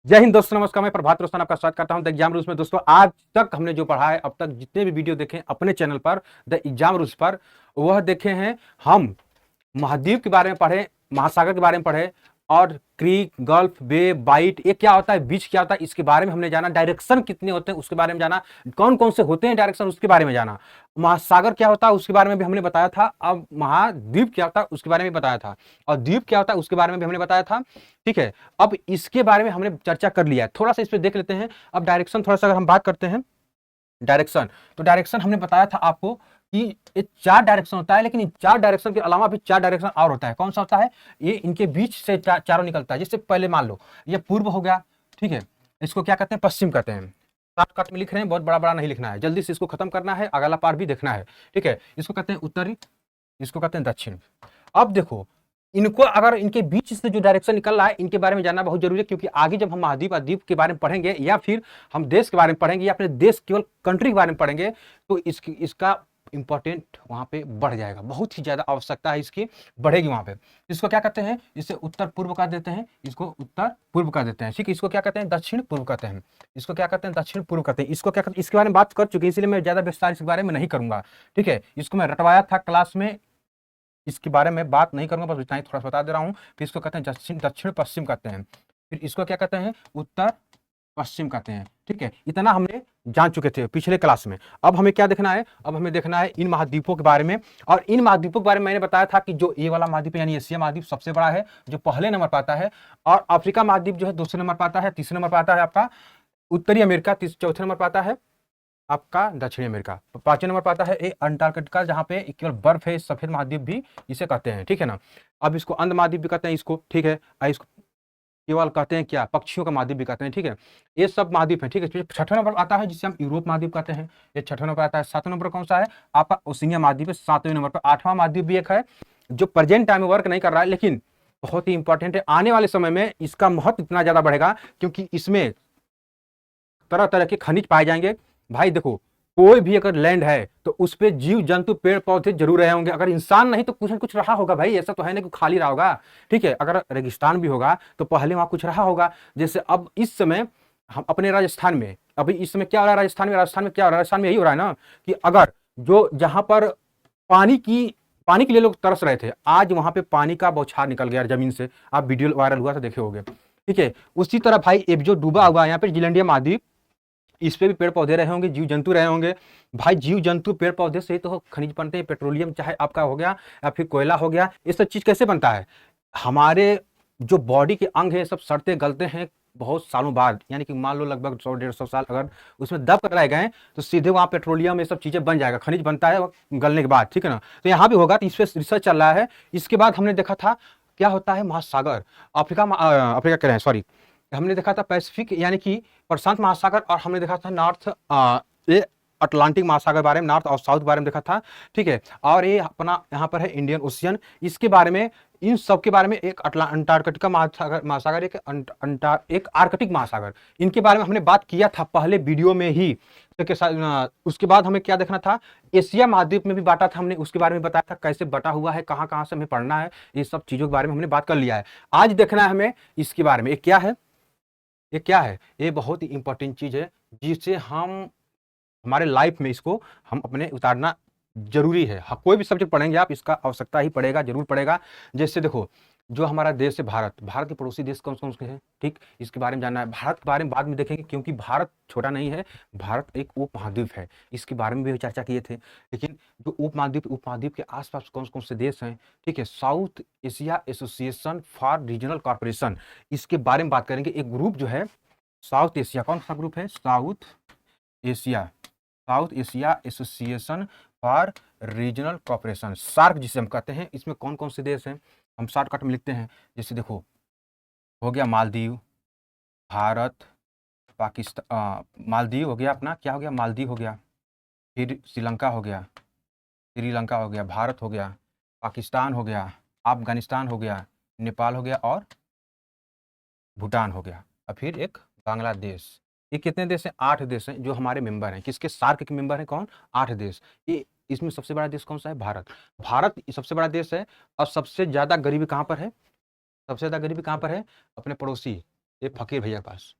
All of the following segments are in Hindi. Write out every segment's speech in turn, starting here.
जय हिंद दोस्तों, नमस्कार। मैं प्रभात रोशन आपका स्वागत करता हूं द एग्जाम रूल्स में। दोस्तों, आज तक हमने जो पढ़ा है, अब तक जितने भी वीडियो देखे अपने चैनल पर द एग्जाम रूल्स पर, वह देखे हैं हम महाद्वीप के बारे में पढ़े, महासागर के बारे में पढ़े, और क्रीक, गल्फ, बे, बाइट, ये क्या होता है, बीच क्या होता है, इसके बारे में हमने जाना। डायरेक्शन कितने होते हैं उसके बारे में जाना। कौन कौन से होते हैं डायरेक्शन, उसके बारे में जाना। महासागर क्या होता है उसके बारे में भी हमने बताया था। अब महाद्वीप क्या होता है उसके बारे में बताया था, और द्वीप क्या होता है उसके बारे में भी हमने बताया था। ठीक है, अब इसके बारे में हमने चर्चा कर लिया है, थोड़ा सा इस पर देख लेते हैं। अब डायरेक्शन थोड़ा सा अगर हम बात करते हैं, डायरेक्शन, तो डायरेक्शन हमने बताया था आपको कि ये चार डायरेक्शन होता है, लेकिन इन चार डायरेक्शन के अलावा भी चार डायरेक्शन और होता है। कौन सा होता है? ये इनके बीच से चारों निकलता है। जैसे पहले मान लो ये पूर्व हो गया, ठीक है, इसको क्या कहते हैं? पश्चिम कहते हैं। शॉर्टकट में लिख रहे हैं, बहुत बड़ा बड़ा नहीं लिखना है, जल्दी से इसको खत्म करना है, अगला पार्ट भी देखना है। ठीक है, इसको कहते हैं उत्तरी, इसको कहते हैं दक्षिण। अब देखो, इनको अगर इनके बीच से जो डायरेक्शन निकल रहा है, इनके बारे में जानना बहुत जरूरी है, क्योंकि आगे जब हम महाद्वीप द्वीप के बारे में पढ़ेंगे, या फिर हम देश के बारे में पढ़ेंगे, या अपने देश केवल कंट्री के बारे में पढ़ेंगे, तो इसका इंपॉर्टेंट वहां पे बढ़ जाएगा। बहुत ही ज्यादा आवश्यकता है इसकी, बढ़ेगी वहां पे। इसको क्या कहते हैं? इसे उत्तर पूर्व कर देते हैं, इसको उत्तर पूर्व कर देते हैं। ठीक है, इसको क्या कहते हैं? दक्षिण पूर्व कहते हैं। इसको क्या कहते हैं? दक्षिण पूर्व कहते हैं। इसको क्या कहते हैं? इसके बारे में बात कर चुके हैं, इसलिए मैं ज्यादा विस्तार इसके बारे में नहीं करूंगा। ठीक है, इसको मैं रटवाया था क्लास में, इसके बारे में बात नहीं करूंगा, बस इतना ही थोड़ा सा बता दे रहा हूँ। फिर इसको कहते हैं दक्षिण दक्षिण पश्चिम कहते हैं। फिर इसको क्या कहते हैं? उत्तर पश्चिम कहते हैं। ठीक है, इतना हमने जान चुके थे पिछले क्लास में। अब हमें क्या देखना है? अब हमें देखना है इन महाद्वीपों के बारे में। और इन महाद्वीपों के बारे में मैंने बताया था कि जो ये वाला महाद्वीप यानी एशिया महाद्वीप सबसे बड़ा है, जो पहले नंबर पर आता है। और अफ्रीका महाद्वीप जो है दूसरे नंबर पर आता है। तीसरे नंबर पर आता है आपका उत्तरी अमेरिका, चौथे नंबर पर आता है आपका दक्षिणी अमेरिका। पांचवें नंबर पर आता है ये अंटार्कटिका, जहां पे केवल बर्फ है, सफेद महाद्वीप भी इसे कहते हैं। ठीक है ना। अब इसको अंध महाद्वीप भी कहते हैं इसको। ठीक है, इसको केवल कहते हैं क्या? पक्षियों का महाद्वीप भी कहते हैं। ठीक है, ये सब महाद्वीप है। ठीक है, छठवें नंबर आता है जिसे हम यूरोप महाद्वीप कहते हैं, ये छठवें नंबर आता है। सातवें नंबर कौन सा है? आपका ओशिनिया महाद्वीप है, सातवें नंबर पर। आठवां महाद्वीप भी एक है जो प्रेजेंट टाइम में वर्क नहीं कर रहा है, लेकिन बहुत ही इंपॉर्टेंट है। आने वाले समय में इसका महत्व इतना ज्यादा बढ़ेगा, क्योंकि इसमें तरह तरह के खनिज पाए जाएंगे। भाई देखो, कोई भी अगर लैंड है तो उस पर जीव जंतु पेड़ पौधे जरूर रहे होंगे। अगर इंसान नहीं तो कुछ न कुछ रहा होगा भाई, ऐसा तो है नहीं कि खाली रहा होगा। ठीक है, अगर रेगिस्तान भी होगा तो पहले वहां कुछ रहा होगा। जैसे अब इस समय हम अपने राजस्थान में, अभी इस समय क्या हो रहा है राजस्थान में? राजस्थान में क्या हो रहा है? राजस्थान में यही हो रहा है ना कि अगर जो जहां पर पानी की पानी के लिए लोग तरस रहे थे, आज वहां पे पानी का बौछार निकल गया जमीन से। आप वीडियो वायरल हुआ था, देखे होंगे। ठीक है, उसी तरह भाई ये जो डूबा हुआ है यहाँ पे जिलैंडिया महाद्वीप, इस पे भी पेड़ पौधे रहे होंगे, जीव जंतु रहे होंगे। भाई जीव जंतु पेड़ पौधे से ही तो खनिज बनते हैं। पेट्रोलियम चाहे आपका हो गया या फिर कोयला हो गया, ये सब चीज कैसे बनता है? हमारे जो बॉडी के अंग है सब सड़ते गलते हैं बहुत सालों बाद, यानी कि मान लो लगभग 100-150 साल अगर उसमें दब कर रह गए तो सीधे वहां पेट्रोलियम ये सब चीजें बन जाएगा, खनिज बनता है गलने के बाद। ठीक है ना, तो यहाँ भी होगा, तो इस पर रिसर्च चल रहा है। इसके बाद हमने देखा था क्या होता है महासागर। अफ्रीका कह रहे हैं, सॉरी, हमने देखा था पैसिफिक यानी कि प्रशांत महासागर, और हमने देखा था नॉर्थ ये अटलांटिक महासागर के बारे में, नॉर्थ और साउथ के बारे में देखा था। ठीक है, और ये अपना यहाँ पर है इंडियन ओशियन, इसके बारे में, इन सब के बारे में। एक अंटार्कटिका महासागर, एक आर्कटिक महासागर, इनके बारे में हमने बात किया था पहले वीडियो में ही। के साथ उसके बाद हमें क्या देखना था? एशिया महाद्वीप में भी बांटा था हमने, उसके बारे में बताया था कैसे बटा हुआ है, कहाँ कहाँ से हमें पढ़ना है, ये सब चीजों के बारे में हमने बात कर लिया है। आज देखना है हमें इसके बारे में। ये क्या है? ये क्या है? ये बहुत ही इंपॉर्टेंट चीज है, जिससे हम हमारे लाइफ में इसको हम अपने उतारना जरूरी है। कोई भी सब्जेक्ट पढ़ेंगे आप, इसका आवश्यकता ही पड़ेगा, जरूर पड़ेगा। जैसे देखो, जो हमारा देश है भारत, भारत के पड़ोसी देश कौन कौन से हैं? ठीक, इसके बारे में जानना है। भारत के बारे में बाद में देखेंगे, क्योंकि भारत छोटा नहीं है, भारत एक उप महाद्वीप है, इसके बारे में भी चर्चा किए थे। लेकिन जो उप महाद्वीप के आसपास कौन कौन से देश हैं? ठीक है, south Asia Association for Regional corporation, इसके बारे में बात करेंगे। एक ग्रुप जो है साउथ एशिया, कौन सा ग्रुप है? Asia South Asia Association for Regional Corporation, SAARC जिसे हम कहते हैं। इसमें कौन कौन से देश हैं हम शॉर्टकट में लिखते हैं। जैसे देखो, हो गया मालदीव, भारत, पाकिस्तान, मालदीव हो गया अपना, क्या हो गया? मालदीव हो गया। फिर श्रीलंका हो गया, भारत हो गया, पाकिस्तान हो गया, अफगानिस्तान हो गया, नेपाल हो गया, और भूटान हो गया, और फिर एक बांग्लादेश। ये कितने देश हैं? 8 देश हैं जो हमारे मेंबर हैं। किसके? सार्क के मेंबर हैं। कौन? 8 देश। ये इसमें सबसे बड़ा देश कौन सा है? भारत। भारत सबसे बड़ा देश है। और सबसे ज्यादा गरीबी कहाँ पर है? सबसे ज्यादा गरीबी कहाँ पर है? अपने पड़ोसी ये फकीर भैया के पास।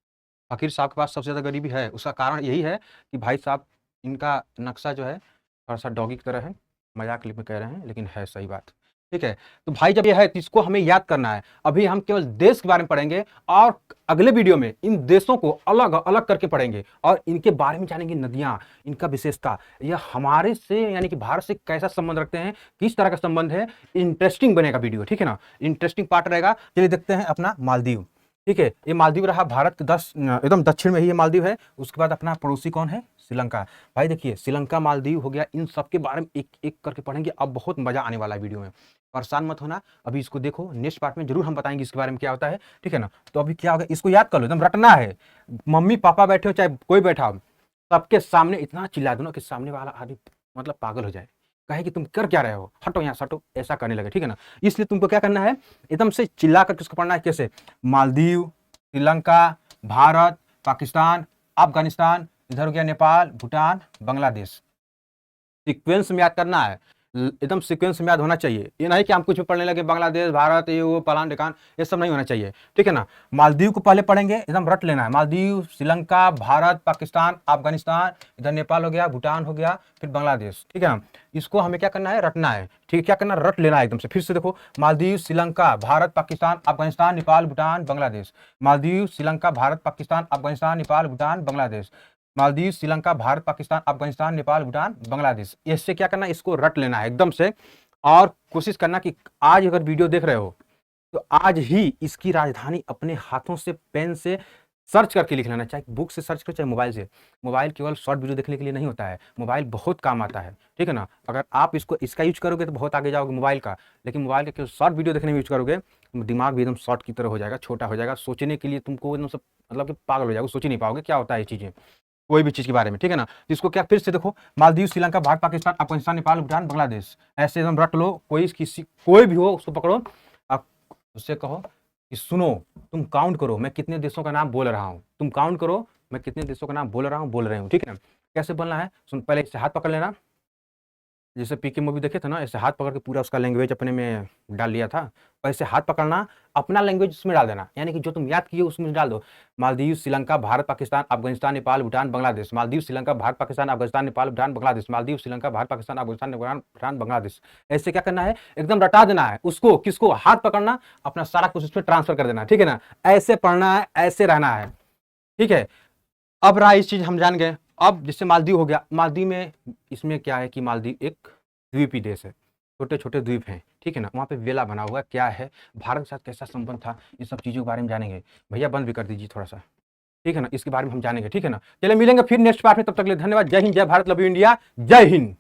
फकीर साहब के पास सबसे ज़्यादा गरीबी है, उसका कारण यही है कि भाई साहब इनका नक्शा जो है थोड़ा-सा डॉगी की तरह है। मज़ाक में कह रहे हैं लेकिन है सही बात। ठीक है? तो भाई जब ये है तो इसको हमें याद करना है। अभी हम केवल देश के बारे में पढ़ेंगे और अगले वीडियो में इन देशों को अलग-अलग करके पढ़ेंगे और इनके बारे में जानेंगे नदियाँ, इनका विशेषता, यह हमारे से यानी कि भारत से कैसा संबंध रखते हैं, किस तरह का संबंध है, इंटरेस्टिंग बनेगा वीडियो, ठीक है ना? इंटरेस्टिंग पार्ट रहेगा। चलिए देखते हैं अपना मालदीव। ठीक है, ये मालदीव रहा भारत के एकदम दक्षिण में ही ये मालदीव है। उसके बाद अपना पड़ोसी कौन है? श्रीलंका। भाई देखिए श्रीलंका, मालदीव हो गया, इन सब के बारे में एक-एक करके पढ़ेंगे। अब बहुत मजा आने वाला है वीडियो में, परेशान मत होना। अभी इसको देखो, नेक्स्ट पार्ट में जरूर हम बताएंगे इसके बारे में क्या होता है, ठीक है ना? तो अभी क्या होगा, इसको याद कर लो, एकदम रटना है। मम्मी पापा बैठे हो चाहे कोई बैठा हो, सबके सामने इतना चिल्ला दो ना कि सामने वाला आदमी मतलब पागल हो जाए, कहे कि तुम कर क्या रहे हो, हटो यहाँ से हटो, ऐसा करने लगे, ठीक है ना? इसलिए तुमको क्या करना है, एकदम से चिल्ला कर किसको पढ़ना है, कैसे? मालदीव, श्रीलंका, भारत, पाकिस्तान, अफगानिस्तान, इधर हो गया नेपाल, भूटान, बांग्लादेश। सीक्वेंस में याद करना है, एकदम सीक्वेंस में याद होना चाहिए। ये नहीं कि हम कुछ भी पढ़ने लगे, बांग्लादेश, भारत, ये वो फलान ढिकान, ये सब नहीं होना चाहिए, ठीक है ना? मालदीव को पहले पढ़ेंगे, एकदम रट लेना है। मालदीव, श्रीलंका, भारत, पाकिस्तान, अफगानिस्तान, इधर नेपाल हो गया, भूटान हो गया, फिर बांग्लादेश, ठीक है ना? इसको हमें क्या करना है, रटना है, ठीक है? क्या करना, रट लेना है एकदम से। फिर से देखो, मालदीव, श्रीलंका, भारत, पाकिस्तान, अफगानिस्तान, नेपाल, भूटान, बांग्लादेश। मालदीव, श्रीलंका, भारत, पाकिस्तान, अफगानिस्तान, नेपाल, भूटान, बांग्लादेश। मालदीव, श्रीलंका, भारत, पाकिस्तान, अफगानिस्तान, नेपाल, भूटान, बांग्लादेश। इससे क्या करना है, इसको रट लेना है एकदम से। और कोशिश करना कि आज अगर वीडियो देख रहे हो तो आज ही इसकी राजधानी अपने हाथों से पेन से सर्च करके लिख लेना, चाहे बुक से सर्च करो चाहे मोबाइल से। मोबाइल केवल शॉर्ट वीडियो देखने के लिए नहीं होता है, मोबाइल बहुत काम आता है, ठीक है ना? अगर आप इसका यूज करोगे तो बहुत आगे जाओगे मोबाइल का, लेकिन मोबाइल का केवल शॉर्ट वीडियो देखने में यूज करोगे, दिमाग भी एकदम शॉर्ट की तरह हो जाएगा, छोटा हो जाएगा। सोचने के लिए तुमको एकदम सब मतलब कि पागल हो जाएगा, सोच ही नहीं पाओगे क्या होता है ये चीज़ें, कोई भी चीज़ के बारे में, ठीक है ना? तो इसको क्या, फिर से देखो, मालदीव, श्रीलंका, भारत, पाकिस्तान, अफगानिस्तान, नेपाल, भूटान, बांग्लादेश। ऐसे एकदम रट लो। कोई भी हो उसको पकड़ो, आप उससे कहो कि सुनो, तुम काउंट करो मैं कितने देशों का नाम बोल रहा हूँ, तुम काउंट करो मैं कितने देशों का नाम बोल रहे हूँ, ठीक है ना? कैसे बोलना है, सुन, पहले इससे हाथ पकड़ लेना, जैसे पीके मूवी देखे थे ना, ऐसे हाथ पकड़ के पूरा उसका लैंग्वेज अपने में डाल लिया था, वैसे हाथ पकड़ना, अपना लैंग्वेज उसमें डाल देना, यानी कि जो तुम याद किए उसमें डाल दो। मालदीव, श्रीलंका, भारत, पाकिस्तान, अफगानिस्तान, नेपाल, भूटान, बांग्लादेश। मालदीव, श्रीलंका, भारत, पाकिस्तान, अफगानिस्तान, नेपाल, भूटान, बांग्लादेश। मालदीव, श्रीलंका, भारत, पाकिस्तान, अफगानिस्तान, नेपाल, भूटान, बांग्लादेश। ऐसे क्या करना है, एकदम रटा देना है उसको, किसको, हाथ पकड़ना, अपना सारा कुछ उसमें ट्रांसफर कर देना, ठीक है ना? ऐसे पढ़ना है, ऐसे रहना है, ठीक है? अब रहा इस चीज हम जान गए। अब जैसे मालदीव हो गया, मालदीव में इसमें क्या है कि मालदीव एक द्वीपी देश है, छोटे छोटे द्वीप हैं, ठीक है ना? वहाँ पे वेला बना हुआ क्या है, भारत के साथ कैसा संबंध था, इन सब चीज़ों के बारे में जानेंगे। भैया बंद भी कर दीजिए थोड़ा सा, ठीक है ना? इसके बारे में हम जानेंगे, ठीक है ना? चलिए मिलेंगे फिर नेक्स्ट पार्ट में, तब तक के लिए धन्यवाद। जय हिंद, जय भारत, लव यू इंडिया, जय हिंद।